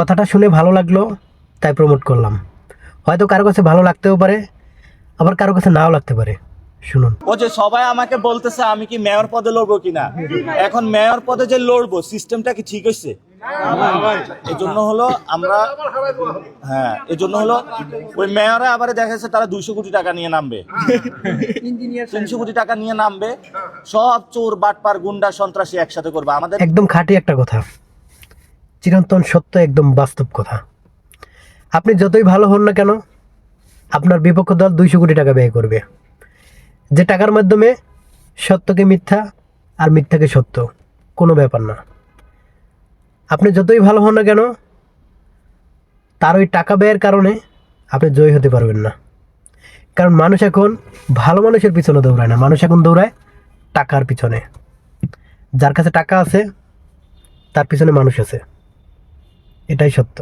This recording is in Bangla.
কথাটা শুনে ভালো লাগলো তাই প্রমোট করলাম। হয়তো কারো কাছে ভালো লাগতেও পারে, আবার কারো কাছে নাও লাগতে পারে। শুনুন। ও যে সবাই আমাকে বলতেছে আমি কি মেয়র পদে লড়বো কিনা, এখন মেয়র পদে যে লড়বো সিস্টেমটা কি ঠিক হয়েছে? এজন্য হলো আমরা এজন্য হলো ওই মেয়রে আবার দেখা যাচ্ছে তারা 200 কোটি টাকা নিয়ে নামবে, 300 কোটি টাকা নিয়ে নামবে, সব চোর বাটপার গুন্ডা সন্ত্রাসী একসাথে করবে আমাদের। একদম খাঁটি একটা কথা, চিরন্তন সত্য, একদম বাস্তব কথা। আপনি যতই ভালো হন না কেন, আপনার বিপক্ষ দল 200 কোটি টাকা ব্যয় করবে, যে টাকার মাধ্যমে সত্যকে মিথ্যা আর মিথ্যাকে সত্য। কোনো ব্যাপার না। আপনি যতই ভালো হন না কেন, তার ওই টাকা ব্যয়ের কারণে আপনি জয়ী হতে পারবেন না। কারণ মানুষ এখন ভালো মানুষের পিছনে দৌড়ায় না, মানুষ এখন দৌড়ায় টাকার পিছনে। যার কাছে টাকা আছে তার পিছনে মানুষ আছে, এটাই সত্য।